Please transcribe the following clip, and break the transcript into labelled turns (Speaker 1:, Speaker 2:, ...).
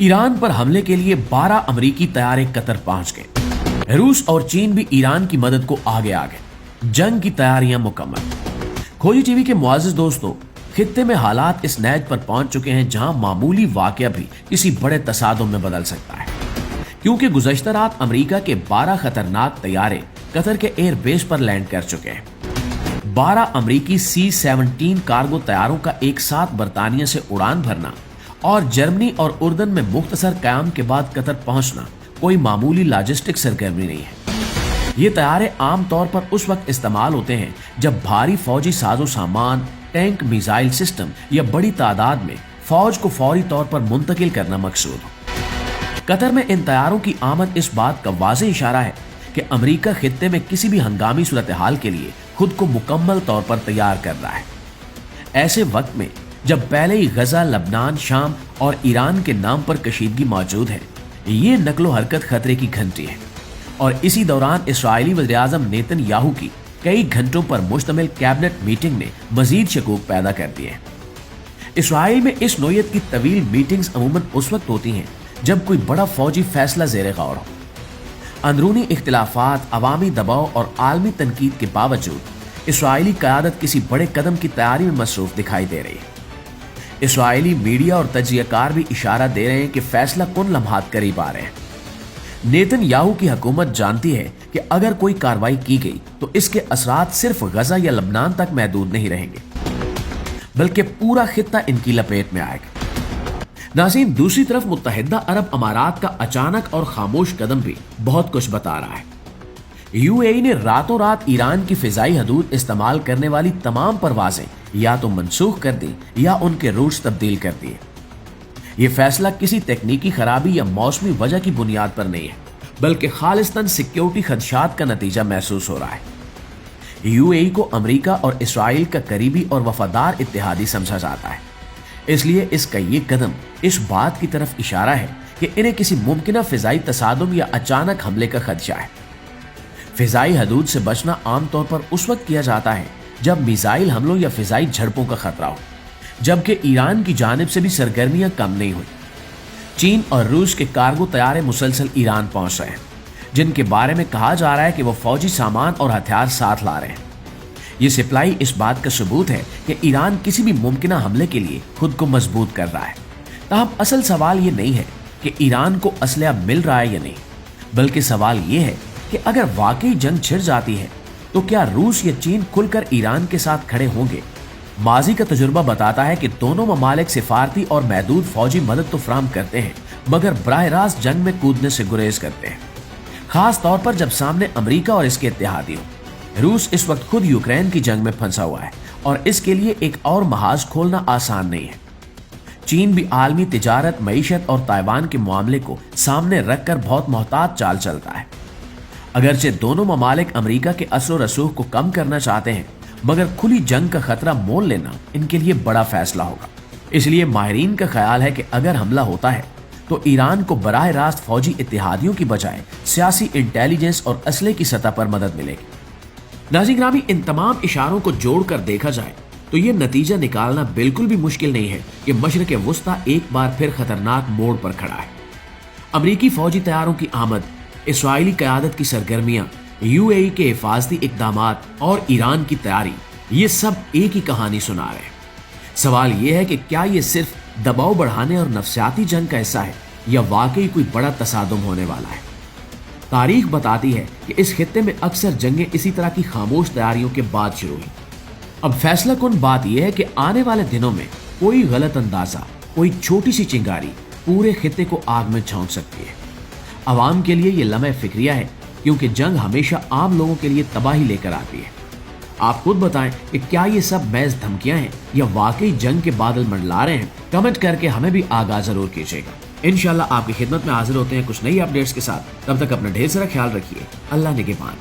Speaker 1: Iran पर हमले के लिए 12 अमेरिकी तैयारे कतर पहुंच गए। रूस और चीन भी ईरान की मदद को आगे आ गए। जंग की तैयारियां मुकम्मल। खोजी टीवी के मुआजिज दोस्तों, खित्ते में हालात इस नैज पर पहुंच चुके हैं जहां मामूली वाकया भी किसी बड़े तसादुम में बदल सकता है, क्योंकि गुज़श्ता रात अमेरिका के 12 खतरनाक तैयारे कतर के एयरबेस पर लैंड कर चुके हैं। 12 अमेरिकी C-17 कार्गो तैयारों का एक साथ बरतानिया से उड़ान भरना और जर्मनी और उर्दन में मुख्तसर क़याम के बाद कतर पहुंचना कोई मामूली लॉजिस्टिक सरगर्मी नहीं है। ये तैयारे आमतौर पर उस वक्त इस्तेमाल होते हैं जब भारी फौजी साजो सामान, टैंक, मिसाइल सिस्टम या बड़ी तादाद में फौज को फौरी तौर पर मुंतकिल करना मकसूद हो। कतर में इन तैयारों की आमद इस बात का वाज़ेह इशारा है कि अमेरिका खित्ते में किसी भी हंगामी सूरत हाल के लिए खुद को मुकम्मल तौर पर तैयार कर रहा है। ऐसे वक्त में जब पहले ही गजा, लबनान, शाम और ईरान के नाम पर कशीदगी मौजूद है, ये नकलो हरकत खतरे की घंटी है। और इसी दौरान इस्राएली वज़ीर-ए-आज़म नेतन्याहू की कई घंटों पर मुश्तमिल कैबिनेट मीटिंग ने मजीद शकूक पैदा कर दिए। इसराइल में इस नोयत की तवील मीटिंग्स अमूमन उस वक्त होती हैं जब कोई बड़ा फौजी फैसला ज़ेरे गौर हो। अंदरूनी इख्तिलाफात, अवामी दबाव और आलमी तनकीद के बावजूद इसराइली क़यादत किसी बड़े कदम की तैयारी में मसरूफ दिखाई दे रही है। इसराइली मीडिया और तज्जियाकार भी इशारा दे रहे हैं कि फैसला कुन लम्हात करीब आ रहे हैं। नेतन्याहू की हुकूमत जानती है कि अगर कोई कार्रवाई की गई तो इसके असरात सिर्फ गजा या लबनान तक महदूद नहीं रहेंगे, बल्कि पूरा खित्ता इनकी लपेट में आएगा। नाज़रीन, दूसरी तरफ मुत्तहिदा अरब अमारात का अचानक और खामोश कदम भी बहुत कुछ बता रहा है। UAE ने रातों रात ईरान की फिजाई हदूद इस्तेमाल करने वाली तमाम परवाजें या तो मनसूख कर दी या उनके रूट्स तब्दील कर दिए। ये फैसला किसी तकनीकी खराबी या मौसमी वजह की बुनियाद पर नहीं है, बल्कि खालिस्तन सिक्योरिटी खदशात का नतीजा महसूस हो रहा है। UAE को अमेरिका और इसराइल का करीबी और वफादार इत्तेहादी समझा जाता है, इसलिए इसका ये कदम इस बात की तरफ इशारा है कि इन्हें किसी मुमकिना फिजाई तसादुम या अचानक हमले का खदशा है। फिजाई हदूद से बचना आमतौर पर उस वक्त किया जाता है जब मिसाइल हमलों या फिजाई झड़पों का खतरा हो, जबकि ईरान की जानिब से भी सरगर्मियां कम नहीं हुई। चीन और रूस के कार्गो तैयारे मुसलसल ईरान पहुंच रहे हैं, जिनके बारे में कहा जा रहा है कि वो फौजी सामान और हथियार साथ ला रहे हैं। ये सप्लाई इस बात का सबूत है कि ईरान किसी भी मुमकिना हमले के लिए खुद को मजबूत कर रहा है। ताहम असल सवाल ये नहीं है कि ईरान को असलहा मिल रहा है या नहीं, बल्कि सवाल ये है कि अगर वाकई जंग छिड़ जाती है तो क्या रूस या चीन खुलकर ईरान के साथ खड़े होंगे। माजी का तजुर्बा बताता है कि दोनों ममालिक सिफारती और महदूद फौजी मदद तो फराहम करते हैं, मगर बराह रास्त जंग में कूदने से गुरेज करते हैं, खास तौर पर जब सामने अमेरिका और इसके इत्तेहादी हो। रूस इस वक्त खुद यूक्रेन की जंग में फंसा हुआ है और इसके लिए एक और महाज खोलना आसान नहीं है। चीन भी आलमी तिजारत, मईशत और ताइवान के मामले को सामने रखकर बहुत मोहतात चाल चलता है। अगरचे दोनों ममालिक अमेरिका के असर रसूख को कम करना चाहते हैं, मगर खुली जंग का खतरा मोल लेना इनके लिए बड़ा फैसला होगा। इसलिए माहिरीन का ख्याल है कि अगर हमला होता है तो ईरान को बराह रास्त फौजी इत्तेहादियों की बजाय सियासी इंटेलिजेंस और असले की सतह पर मदद मिलेगी। नाज़रीन ग्रामी, इन तमाम इशारों को जोड़कर देखा जाए तो ये नतीजा निकालना बिल्कुल भी मुश्किल नहीं है कि मशरिक़ वुस्ता एक बार फिर खतरनाक मोड़ पर खड़ा है। अमरीकी फौजी तैयारों की आमद, इसराइली क़यादत की सरगर्मियां, UAE के हिफाजती इक़दामात और ईरान की तैयारी, ये सब एक ही कहानी सुना रहे हैं। सवाल यह है कि क्या ये सिर्फ दबाव बढ़ाने और नफसियाती जंग का हिस्सा है या वाकई कोई बड़ा तसादुम होने वाला है। तारीख बताती है कि इस खित्ते में अक्सर जंगें इसी तरह की खामोश तैयारियों के बाद शुरू हुई। अब फैसला कुन बात यह है कि आने वाले दिनों में कोई गलत अंदाजा, कोई छोटी सी चिंगारी पूरे खित्ते को आग में झोंक सकती है। अवाम के लिए ये लम्हे फिक्रिया है, क्योंकि जंग हमेशा आम लोगों के लिए तबाही लेकर आती है। आप खुद बताएं कि क्या ये सब महज धमकियां हैं या वाकई जंग के बादल मंडला रहे हैं। कमेंट करके हमें भी आगाह जरूर कीजिएगा। इंशाल्लाह आपकी खिदमत में हाजिर होते हैं कुछ नई अपडेट्स के साथ। तब तक अपना ढेर सारा ख्याल रखिए। अल्लाह निगहबान।